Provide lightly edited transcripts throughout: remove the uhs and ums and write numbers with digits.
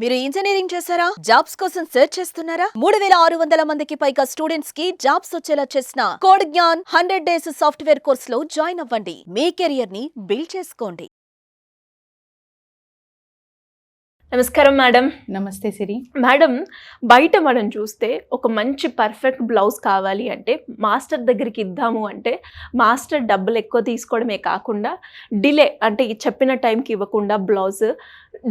మీరు ఇంజనీరింగ్ చేశారా? జాబ్స్ కోసం సెర్చ్ చేస్తున్నారా? 3600 మందికి పైగా స్టూడెంట్స్ కి జాబ్స్ వచ్చేలా చేసిన code Gyan 100 days software course లో జాయిన్ అవ్వండి. మీ కెరియర్ ని బిల్డ్ చేసుకోండి. నమస్కారం మేడం. నమస్తే సిరి. మేడం, బయట మనం చూస్తే ఒక మంచి పర్ఫెక్ట్ బ్లౌజ్ కావాలి అంటే మాస్టర్ దగ్గరికి ఇద్దాము అంటే మాస్టర్ డబ్బులు ఎక్కువ తీసుకోవడమే కాకుండా డిలే అంటే చెప్పిన టైంకి ఇవ్వకుండా బ్లౌజ్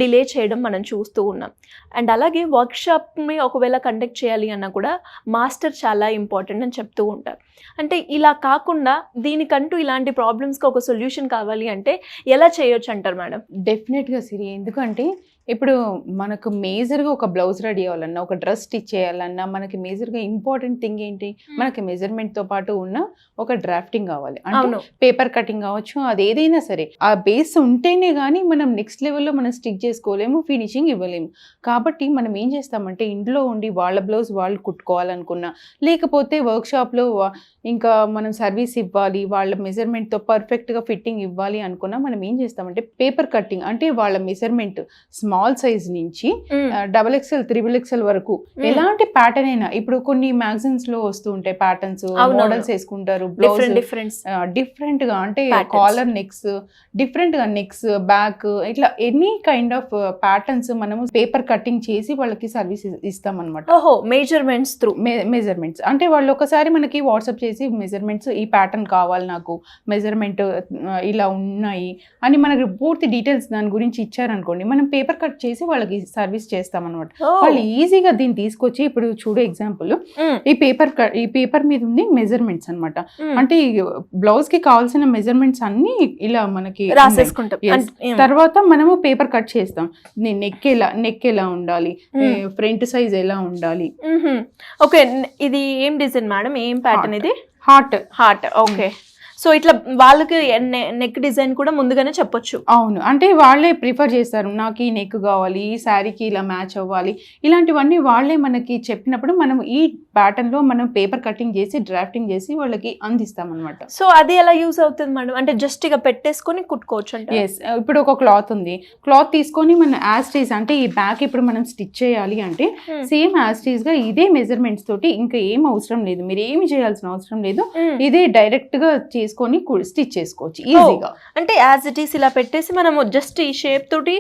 డిలే చేయడం మనం చూస్తూ ఉన్నాం. అండ్ అలాగే వర్క్షాప్ని ఒకవేళ కండక్ట్ చేయాలి అన్నా కూడా మాస్టర్ చాలా ఇంపార్టెంట్ అని చెప్తూ ఉంటారు. అంటే ఇలా కాకుండా దీనికంటూ ఇలాంటి ప్రాబ్లమ్స్కి ఒక సొల్యూషన్ కావాలి అంటే ఎలా చేయొచ్చు అంటారు మేడం? డెఫినెట్గా సిరి, ఎందుకంటే ఇప్పుడు మనకు మేజర్గా ఒక బ్లౌజ్ రెడీ అవ్వాలన్నా, ఒక డ్రెస్ స్టిచ్ చేయాలన్నా మనకి మేజర్గా ఇంపార్టెంట్ థింగ్ ఏంటి, మనకి మెజర్మెంట్తో పాటు ఉన్న ఒక డ్రాఫ్టింగ్ కావాలి. అంటే పేపర్ కటింగ్ కావచ్చు, అది ఏదైనా సరే ఆ బేస్ ఉంటేనే కానీ మనం నెక్స్ట్ లెవెల్లో మనం స్టిచ్ చేసుకోలేము, ఫినిషింగ్ ఇవ్వలేము. కాబట్టి మనం ఏం చేస్తామంటే ఇంట్లో ఉండి వాళ్ళ బ్లౌజ్ వాళ్ళు కుట్టుకోవాలనుకున్నా, లేకపోతే వర్క్షాప్లో ఇంకా మనం సర్వీస్ ఇవ్వాలి, వాళ్ళ మెజర్మెంట్తో పర్ఫెక్ట్గా ఫిట్టింగ్ ఇవ్వాలి అనుకున్నా మనం ఏం చేస్తామంటే పేపర్ కటింగ్ అంటే వాళ్ళ మెజర్మెంట్ స్మాల్ సైజ్ నుంచి XXL, XXL వరకు ఎలాంటి ప్యాటర్న్ అయినా, ఇప్పుడు కొన్ని మ్యాగజైన్స్ లో వస్తూ ఉంటాయి ప్యాటర్న్స్, మోడల్స్ వేసుకుంటారు, బ్లౌజ్ డిఫరెంట్ గా అంటే కాలర్ నెక్స్, డిఫరెంట్ గా నెక్స్, బ్యాక్, ఇట్లా ఎనీ కైండ్ ఆఫ్ ప్యాటర్న్స్ మనము పేపర్ కటింగ్ చేసి వాళ్ళకి సర్వీస్ ఇస్తాం అనమాట. మెజర్మెంట్స్ త్రూ మెజర్మెంట్స్ అంటే వాళ్ళు ఒకసారి మనకి వాట్సాప్ చేసి మెజర్మెంట్స్ ఈ ప్యాటర్న్ కావాలి, నాకు మెజర్మెంట్ ఇలా ఉన్నాయి అని మనకి పూర్తి డీటెయిల్స్ దాని గురించి ఇచ్చారనుకోండి, మనం పేపర్ కట్ చేసి వాళ్ళకి సర్వీస్ చేస్తాం అనమాట. వాళ్ళు ఈజీగా దీన్ని తీసుకొచ్చి, ఇప్పుడు చూడు ఎగ్జాంపుల్, ఈ పేపర్ మీద ఉంది మెజర్మెంట్స్ అనమాట. అంటే బ్లౌజ్ కి కావాల్సిన మెజర్మెంట్స్ అన్ని ఇలా మనకి రాసేసుకుంటాం. తర్వాత మనము పేపర్ కట్ చేస్తాం. నెక్ ఎలా ఉండాలి, ఫ్రంట్ సైజ్ ఎలా ఉండాలి. ఓకే, ఇది ఏం డిజైన్ మేడం, ఏం ప్యాటర్న్? ఇది హార్ట్. ఓకే, సో ఇట్లా వాళ్ళకి నెక్ డిజైన్ కూడా ముందుగానే చెప్పొచ్చు. అవును, అంటే వాళ్ళే ప్రిఫర్ చేస్తారు, నాకు ఈ నెక్ కావాలి, ఈ శారీకి ఇలా మ్యాచ్ అవ్వాలి, ఇలాంటివన్నీ వాళ్ళే మనకి చెప్పినప్పుడు మనం ఈ ప్యాటర్న్ లో మనం పేపర్ కటింగ్ చేసి డ్రాఫ్టింగ్ చేసి వాళ్ళకి అందిస్తాం అనమాట. సో అది ఎలా యూజ్ అవుతుంది మేడం? అంటే జస్ట్ ఇక పెట్టేసుకొని కుట్టుకోవచ్చు అంటే? ఎస్, ఇప్పుడు ఒక క్లాత్ ఉంది, క్లాత్ తీసుకొని మనం యాస్టీజ్ అంటే ఈ బ్యాక్ ఇప్పుడు మనం స్టిచ్ చేయాలి అంటే సేమ్ యాస్టీజ్ గా ఇదే మెజర్మెంట్స్ తోటి ఇంకా ఏం అవసరం లేదు, మీరు ఏమి చేయాల్సిన అవసరం లేదు, ఇదే డైరెక్ట్ గా చేసుకొని స్టిచ్ చేసుకోవచ్చు ఈజీగా. అంటే యాజ్ ఇట్ ఈస్ ఇలా పెట్టేసి మనము జస్ట్ ఈ షేప్ తోటి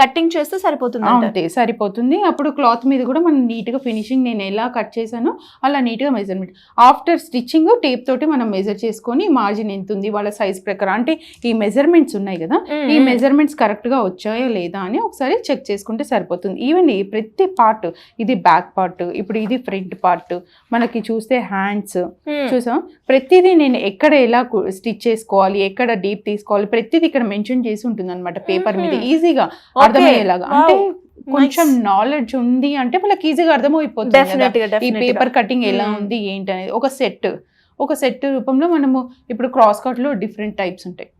కటింగ్ చేస్తే సరిపోతుంది అంతే, సరిపోతుంది. అప్పుడు క్లాత్ మీద కూడా మనం నీట్ గా ఫినిషింగ్ నేను ఎలా కట్ చేశానో అలా నీట్ గా మెజర్మెంట్ ఆఫ్టర్ స్టిచ్చింగ్ టేప్ తోటి మనం మెజర్ చేసుకొని మార్జిన్ ఎంత ఉంది వాళ్ళ సైజ్ ప్రకారం, అంటే ఈ మెజర్మెంట్స్ ఉన్నాయి కదా, ఈ మెజర్మెంట్స్ కరెక్ట్ గా వచ్చాయా లేదా అని ఒకసారి చెక్ చేసుకుంటే సరిపోతుంది. ఈవెన్ ప్రతి పార్ట్, ఇది బ్యాక్ పార్ట్, ఇప్పుడు ఇది ఫ్రంట్ పార్ట్, మనకి చూస్తే హ్యాండ్స్ చూసాం, ప్రతిదీ నేను ఎక్కడ ఎలా స్టిచ్ చేసుకోవాలి, ఎక్కడ డీప్ తీసుకోవాలి, ప్రతిదీ ఇక్కడ మెన్షన్ చేసి ఉంటుంది అనమాట పేపర్ మీద, ఈజీగా అర్థమయ్యేలాగా. అంటే కొంచెం నాలెడ్జ్ ఉంది అంటే వాళ్ళకి ఈజీగా అర్థమైపోతుంది ఈ పేపర్ కటింగ్ ఎలా ఉంది ఏంటి అనేది. ఒక సెట్ రూపంలో మనము ఇప్పుడు క్రాస్ కట్ లో డిఫరెంట్ టైప్స్ ఉంటాయి,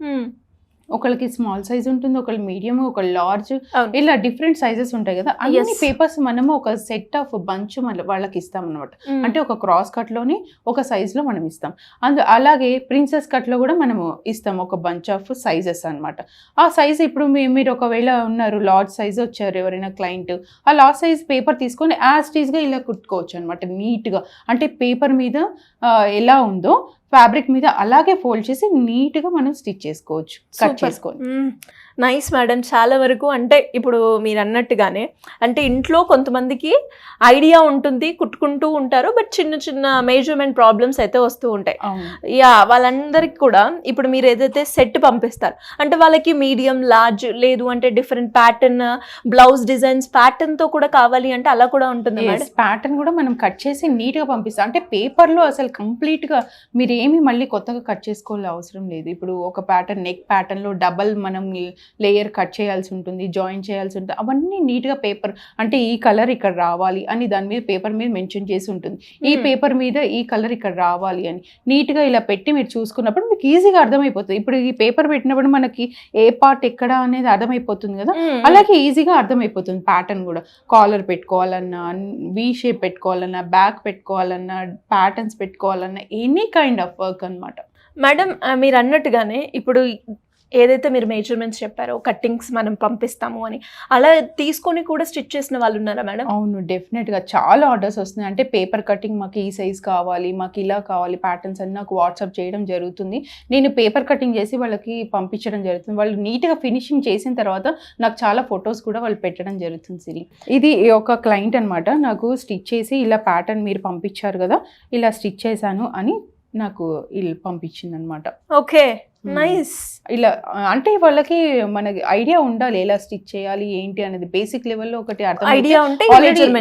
ఒకళ్ళకి స్మాల్ సైజ్ ఉంటుంది, ఒకళ్ళు మీడియం, ఒక లార్జ్, ఇలా డిఫరెంట్ సైజెస్ ఉంటాయి కదా. అన్ని పేపర్స్ మనము ఒక సెట్ ఆఫ్ బంచ్ వాళ్ళకి ఇస్తాం అనమాట. అంటే ఒక క్రాస్ కట్ లోని ఒక సైజ్ లో మనం ఇస్తాం. అలాగే ప్రిన్సెస్ కట్ లో కూడా మనము ఇస్తాం ఒక బంచ్ ఆఫ్ సైజెస్ అనమాట. ఆ సైజ్ ఇప్పుడు మీరు ఒకవేళ ఉన్నారు లార్జ్ సైజ్ వచ్చారు ఎవరైనా క్లయింట్, ఆ లార్జ్ సైజ్ పేపర్ తీసుకొని యాజ్ టీజ్ గా ఇలా కుట్టుకోవచ్చు అనమాట నీట్ గా. అంటే పేపర్ మీద ఎలా ఉందో ఫ్యాబ్రిక్ మీద అలాగే ఫోల్డ్ చేసి నీట్ గా మనం స్టిచ్ చేసుకోవచ్చు, కట్ చేసుకోవచ్చు. Nice madam. చాలా వరకు అంటే ఇప్పుడు మీరు అన్నట్టుగానే అంటే ఇంట్లో కొంతమందికి ఐడియా ఉంటుంది, కుట్టుకుంటూ ఉంటారు, బట్ చిన్న చిన్న మేజర్మెంట్ ప్రాబ్లమ్స్ అయితే వస్తూ ఉంటాయి. వాళ్ళందరికి కూడా ఇప్పుడు మీరు ఏదైతే సెట్ పంపిస్తారు అంటే వాళ్ళకి మీడియం, లార్జ్, లేదు అంటే different pattern, blouse designs pattern తో కూడా కావాలి అంటే అలా కూడా ఉంటుంది మేడం. ప్యాటర్న్ కూడా మనం కట్ చేసి నీట్ గా పంపిస్తాం. అంటే పేపర్ లో అసలు కంప్లీట్ గా మీరు ఏమి మళ్ళీ కొత్తగా కట్ చేసుకోవాల్సిన అవసరం లేదు. ఇప్పుడు ఒక ప్యాటర్న్, నెక్ ప్యాటర్న్ లో డబల్ మనం లేయర్ కట్ చేయాల్సి ఉంటుంది, జాయిన్ చేయాల్సి ఉంటుంది, అవన్నీ నీట్గా పేపర్ అంటే ఈ కలర్ ఇక్కడ రావాలి అని దాని మీద పేపర్ మీద మెన్షన్ చేసి ఉంటుంది, ఈ పేపర్ మీద ఈ కలర్ ఇక్కడ రావాలి అని నీట్గా ఇలా పెట్టి మీరు చూసుకున్నప్పుడు మీకు ఈజీగా అర్థమైపోతుంది. ఇప్పుడు ఈ పేపర్ పెట్టినప్పుడు మనకి ఏ పార్ట్ ఎక్కడ అనేది అర్థమైపోతుంది కదా, అలాగే ఈజీగా అర్థమైపోతుంది. ప్యాటర్న్ కూడా కాలర్ పెట్టుకోవాలన్నా, వి షేప్ పెట్టుకోవాలన్నా, బ్యాక్ పెట్టుకోవాలన్నా, ప్యాటర్న్స్ పెట్టుకోవాలన్నా, ఎనీ కైండ్ ఆఫ్ వర్క్ అనమాట. మేడం మీరు అన్నట్టుగానే ఇప్పుడు ఏదైతే మీరు మెజర్మెంట్స్ చెప్పారో కట్టింగ్స్ మనం పంపిస్తాము అని, అలా తీసుకొని కూడా స్టిచ్ చేసిన వాళ్ళు ఉన్నారా మేడం? అవును, డెఫినెట్గా చాలా ఆర్డర్స్ వస్తున్నాయి. అంటే పేపర్ కటింగ్ మాకు ఈ సైజ్ కావాలి, మాకు ఇలా కావాలి ప్యాటర్న్స్ అని నాకు వాట్సాప్ చేయడం జరుగుతుంది. నేను పేపర్ కటింగ్ చేసి వాళ్ళకి పంపించడం జరుగుతుంది. వాళ్ళు నీట్గా ఫినిషింగ్ చేసిన తర్వాత నాకు చాలా ఫొటోస్ కూడా వాళ్ళు పెట్టడం జరుగుతుంది. సిరి, ఇది ఒక క్లయింట్ అనమాట, నాకు స్టిచ్ చేసి ఇలా ప్యాటర్న్ మీరు పంపించారు కదా, ఇలా స్టిచ్ చేశాను అని నాకు ఇలా పంపించింది అనమాట. Okay, nice. ఇలా అంటే వాళ్ళకి మనకి ఐడియా ఉండాలి ఎలా స్టిచ్ చేయాలి ఏంటి అనేది, బేసిక్ లెవెల్లో ఒకటి ఐడియా ఉంటే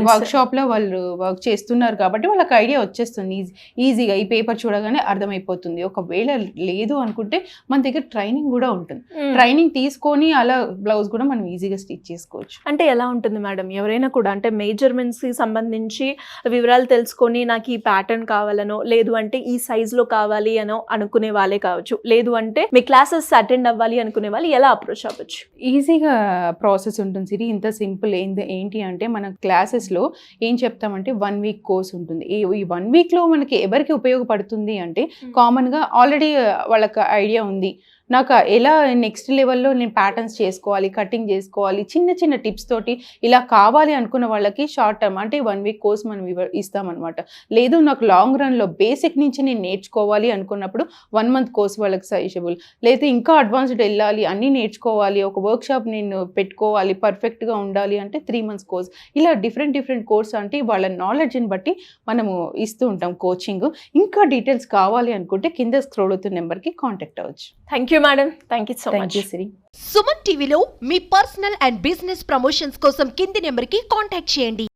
వర్క్ షాప్ లో వాళ్ళు వర్క్ చేస్తున్నారు కాబట్టి వాళ్ళకి ఐడియా వచ్చేస్తుంది ఈజీగా. ఈ పేపర్ చూడగానే అర్థమైపోతుంది. ఒకవేళ లేదు అనుకుంటే మన దగ్గర ట్రైనింగ్ కూడా ఉంటుంది. ట్రైనింగ్ తీసుకొని అలా బ్లౌజ్ కూడా మనం ఈజీగా స్టిచ్ చేసుకోవచ్చు. అంటే ఎలా ఉంటుంది మేడం, ఎవరైనా కూడా అంటే మెజర్మెంట్స్ కి సంబంధించి వివరాలు తెలుసుకొని నాకు ఈ ప్యాటర్న్ కావాలనో, లేదు అంటే ఈ సైజ్ లో కావాలి అనో అనుకునే వాళ్ళే కావచ్చు, లేదు అంటే మీ క్లాసెస్ అటెండ్ అవ్వాలి అనుకునే వాళ్ళు ఎలా అప్రోచ్ అవ్వచ్చు? ఈజీగా ప్రాసెస్ ఉంటుంది సిరి, ఇంత సింపుల్. ఏంటి అంటే మన క్లాసెస్లో ఏం చెప్తామంటే 1 వీక్ కోర్స్ ఉంటుంది. ఈ 1 వీక్లో మనకి ఎవరికి ఉపయోగపడుతుంది అంటే కామన్గా ఆల్రెడీ వాళ్ళకి ఐడియా ఉంది, నాకు ఎలా నెక్స్ట్ లెవెల్లో నేను ప్యాటర్న్స్ చేసుకోవాలి, కటింగ్ చేసుకోవాలి, చిన్న చిన్న టిప్స్ తోటి ఇలా కావాలి అనుకున్న వాళ్ళకి షార్ట్ టర్మ్ అంటే 1 వీక్ కోర్స్ మనం ఇస్తామన్నమాట. లేదు నాకు లాంగ్ రన్లో బేసిక్ నుంచి నేను నేర్చుకోవాలి అనుకున్నప్పుడు 1 మంత్ కోర్స్ వాళ్ళకి సజెషబుల్. లేదా ఇంకా అడ్వాన్స్డ్ వెళ్ళాలి, అన్నీ నేర్చుకోవాలి, ఒక వర్క్ షాప్ నేను పెట్టుకోవాలి, పర్ఫెక్ట్గా ఉండాలి అంటే 3 మంత్స్ కోర్స్. ఇలా డిఫరెంట్ కోర్స్ అంటే వాళ్ళ నాలెడ్జ్ని బట్టి మనము ఇస్తూ ఉంటాం కోచింగ్. ఇంకా డీటెయిల్స్ కావాలి అనుకుంటే కింద స్క్రోల్ అవుతున్న నెంబర్కి కాంటాక్ట్ అవ్వచ్చు. Thank you madam, thank you so much. సిరి. సుమన్ టీవీలో మీ పర్సనల్ అండ్ బిజినెస్ ప్రమోషన్స్ కోసం కింది నెంబర్కి కాంటాక్ట్ చేయండి.